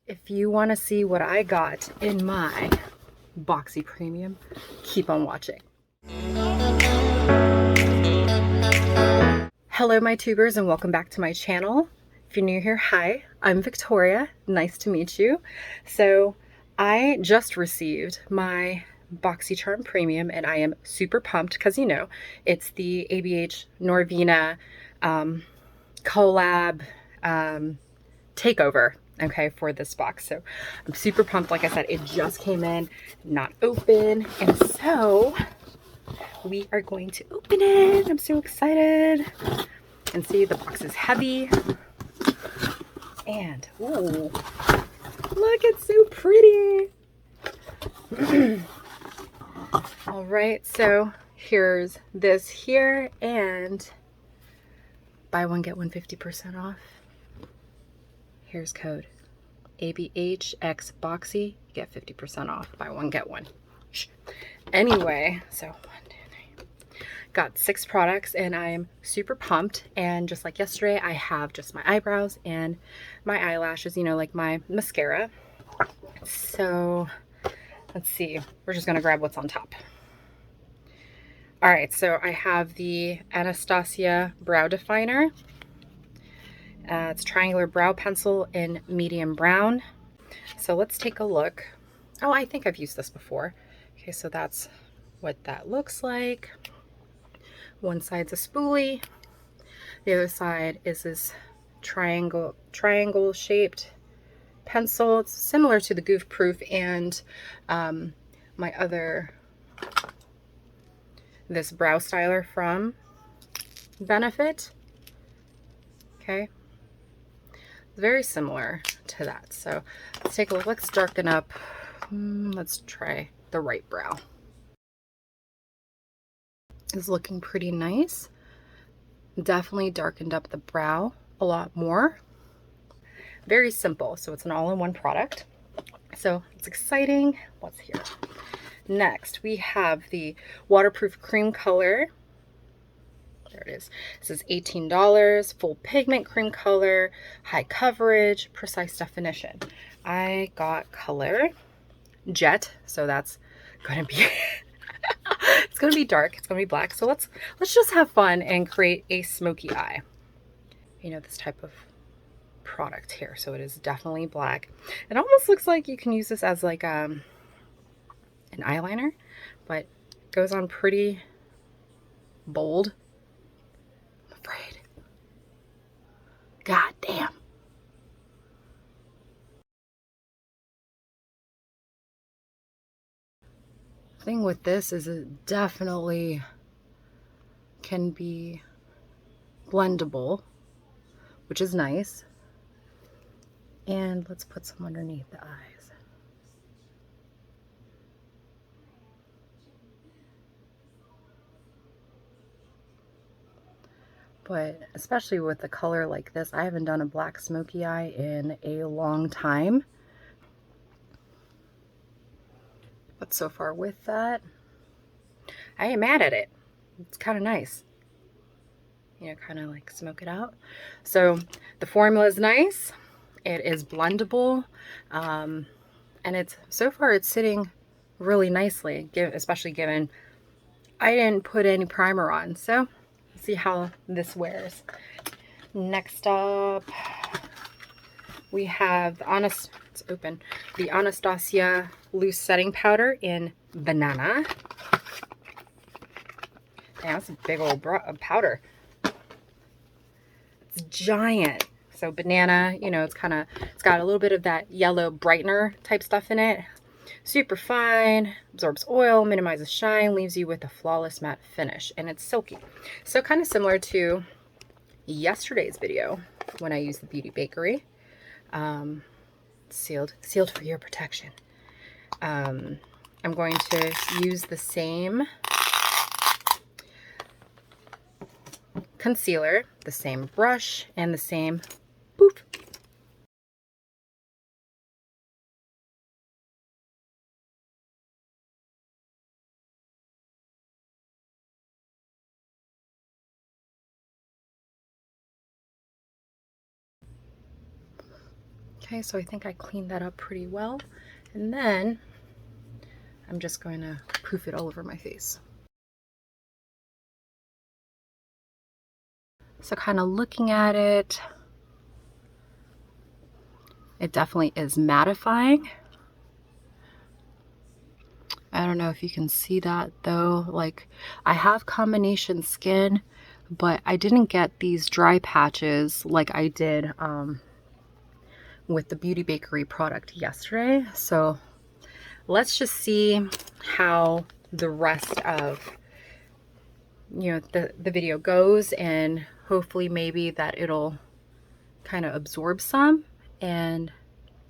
If you want to see what I got in my Boxy Premium, keep on watching. Hello my tubers and welcome back to my channel. If you're new here, hi, I'm Victoria. Nice to meet you. So I just received my Boxycharm Premium and I am super pumped because you know it's the ABHxNORVINA collab takeover, okay, for this box. So I'm super pumped. Like I said, it just came in, not open, and so we are going to open it. I'm so excited. And see, the box is heavy. And, ooh, look, it's so pretty. All right, so here's this here, and buy one, get one 50% off. Here's code ABHxBoxy, get 50% off. Buy one, get one. Anyway, so 1, 2, 3. Got 6 products and I'm super pumped. And just like yesterday, I have just my eyebrows and my eyelashes, you know, like my mascara. So let's see, we're just gonna grab what's on top. All right, so I have the Anastasia Brow Definer. It's triangular brow pencil in medium brown. So let's take a look. Oh, I think I've used this before. Okay, so that's what that looks like. One side's a spoolie. The other side is this triangle shaped pencil. It's similar to the Goof Proof and my other, this brow styler from Benefit. Okay, very similar to that. So let's take a look. Let's darken up. Let's try the right brow. Is looking pretty nice. Definitely darkened up the brow a lot more. Very simple. So it's an all-in-one product. So it's exciting. What's here? Next, we have the waterproof cream color. There it is. This is $18, full pigment cream color, high coverage, precise definition. I got color Jet, so that's gonna be it's gonna be dark, it's gonna be black. So let's just have fun and create a smoky eye. You know, this type of product here. So it is definitely black. It almost looks like you can use this as like an eyeliner, but it goes on pretty bold. Afraid. God damn. The thing with this is it definitely can be blendable, which is nice. And let's put some underneath the eyes. But especially with a color like this, I haven't done a black smoky eye in a long time. But so far with that, I ain't mad at it. It's kind of nice. You know, kind of like smoke it out. So the formula is nice. It is blendable. And it's, so far it's sitting really nicely, especially given I didn't put any primer on. So let's see how this wears. Next up, we have it's open, the Anastasia loose setting powder in banana. Damn, that's a big old powder. It's giant. So banana, you know, it's got a little bit of that yellow brightener type stuff in it. Super fine, absorbs oil, minimizes shine, leaves you with a flawless matte finish, and it's silky. So kind of similar to yesterday's video when I used the Beauty Bakery. Sealed for your protection. I'm going to use the same concealer, the same brush, and the same poof. Okay, so I think I cleaned that up pretty well. And then I'm just going to poof it all over my face. So kind of looking at it, it definitely is mattifying. I don't know if you can see that though. Like, I have combination skin, but I didn't get these dry patches like I did with the Beauty Bakery product yesterday. So let's just see how the rest of, you know, the video goes, and hopefully maybe that it'll kind of absorb some and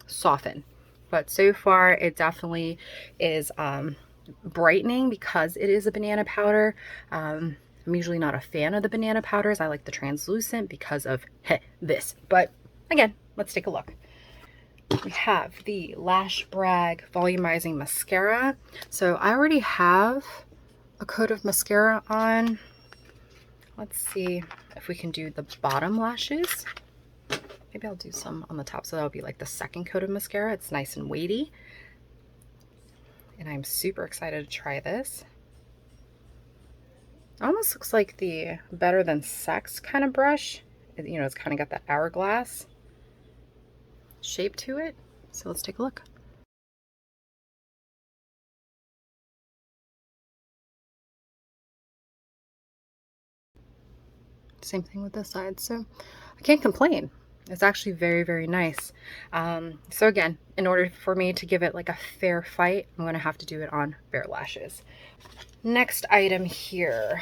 soften. But so far it definitely is brightening because it is a banana powder. I'm usually not a fan of the banana powders. I like the translucent because of this. But again, let's take a look. We have the Lash Brag Volumizing Mascara. So I already have a coat of mascara on. Let's see if we can do the bottom lashes. Maybe I'll do some on the top, so that'll be like the second coat of mascara. It's nice and weighty. And I'm super excited to try this. It almost looks like the Better Than Sex kind of brush. You know, it's kind of got that hourglass shape to it. So let's take a look. Same thing with this side. So I can't complain. It's actually very, very nice. So again, in order for me to give it like a fair fight, I'm going to have to do it on bare lashes. Next item here.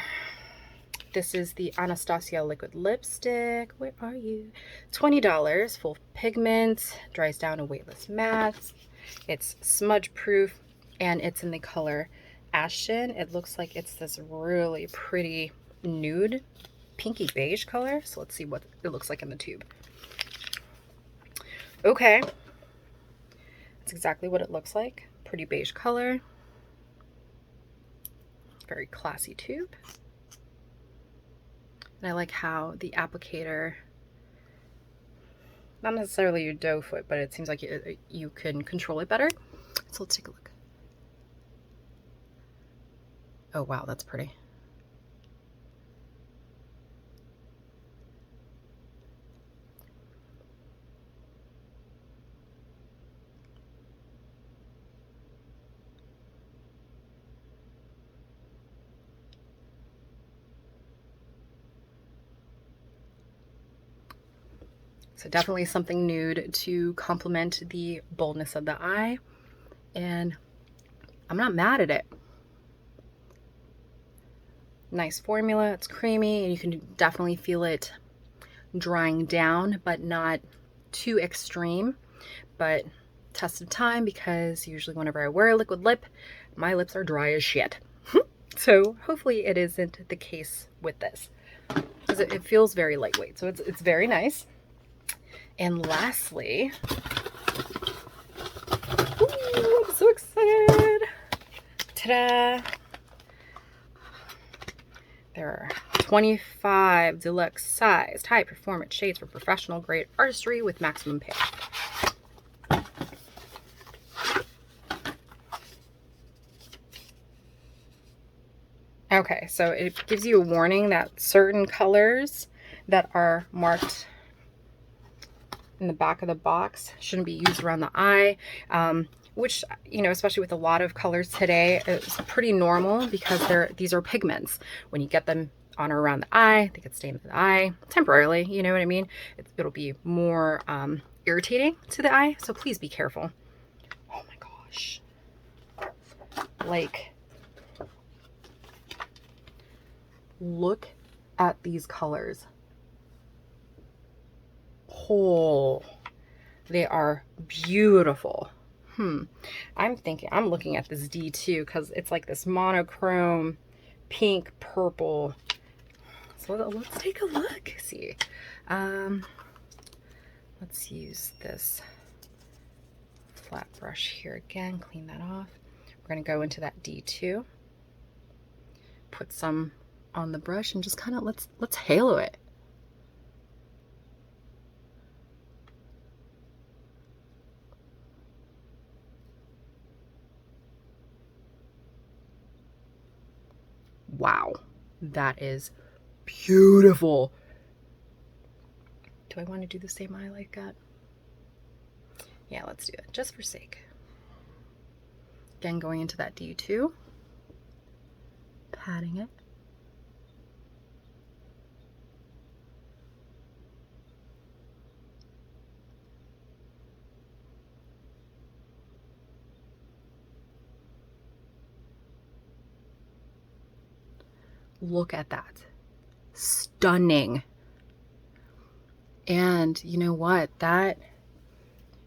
This is the Anastasia liquid lipstick. Where are you? $20, full pigment, dries down a weightless matte. It's smudge proof and it's in the color Ashen. It looks like it's this really pretty nude pinky beige color. So let's see what it looks like in the tube. Okay, that's exactly what it looks like. Pretty beige color. Very classy tube. And I like how the applicator, not necessarily your doe foot, but it seems like you can control it better. So let's take a look. Oh wow, that's pretty. So definitely something nude to complement the boldness of the eye. And I'm not mad at it. Nice formula, it's creamy, and you can definitely feel it drying down, but not too extreme. But test of time, because usually whenever I wear a liquid lip, my lips are dry as shit. So hopefully it isn't the case with this, because it feels very lightweight. So it's very nice. And lastly, ooh, I'm so excited. Ta-da! There are 25 deluxe sized high performance shades for professional grade artistry with maximum payoff. Okay, so it gives you a warning that certain colors that are marked in the back of the box shouldn't be used around the eye, which, you know, especially with a lot of colors today, it's pretty normal because these are pigments. When you get them on or around the eye, they could stay in the eye temporarily, you know what I mean? It'll be more irritating to the eye, so please be careful. Oh my gosh. Like, look at these colors. Oh, they are beautiful. I'm looking at this D2 because it's like this monochrome pink purple. So let's take a look. See, let's use this flat brush here again, clean that off. We're going to go into that D2, put some on the brush, and just kind of let's halo it. Wow, that is beautiful. Do I want to do the same eye like that? Yeah, let's do it just for sake. Again, going into that D2, patting it. Look at that. Stunning. And you know what? That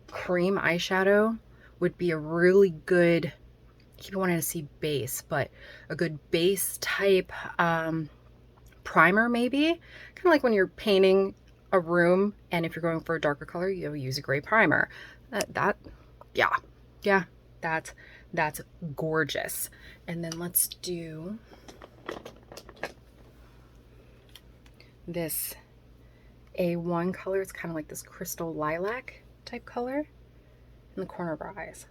cream eyeshadow would be a really good, I keep wanting to see base, but a good base type primer maybe. Kind of like when you're painting a room and if you're going for a darker color, you'll use a gray primer. Yeah, that's gorgeous. And then let's do this A1 color. It's kind of like this crystal lilac type color in the corner of our eyes.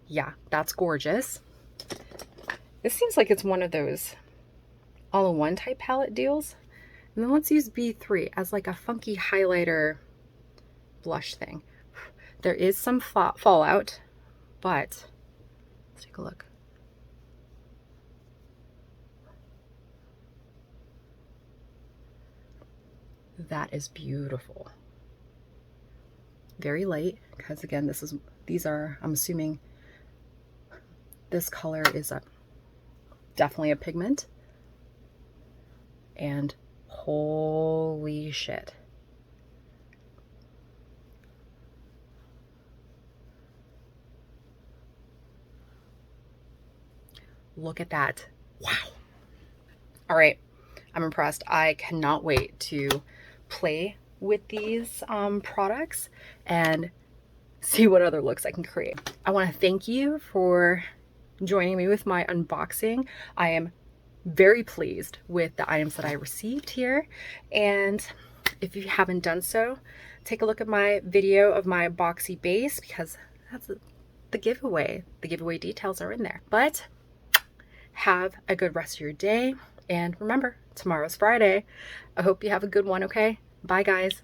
Yeah, that's gorgeous. This seems like it's one of those all-in-one type palette deals. And then let's use B3 as like a funky highlighter blush thing. There is some fallout, but let's take a look. That is beautiful. Very light, because again, these are, I'm assuming this color is definitely a pigment. And holy shit. Look at that. Wow. All right, I'm impressed. I cannot wait to play with these products and see what other looks I can create. I want to thank you for joining me with my unboxing. I am very pleased with the items that I received here, and if you haven't done so, take a look at my video of my boxy base, because that's the giveaway. The giveaway details are in there. But have a good rest of your day, and remember, tomorrow's Friday. I hope you have a good one, okay? Bye, guys.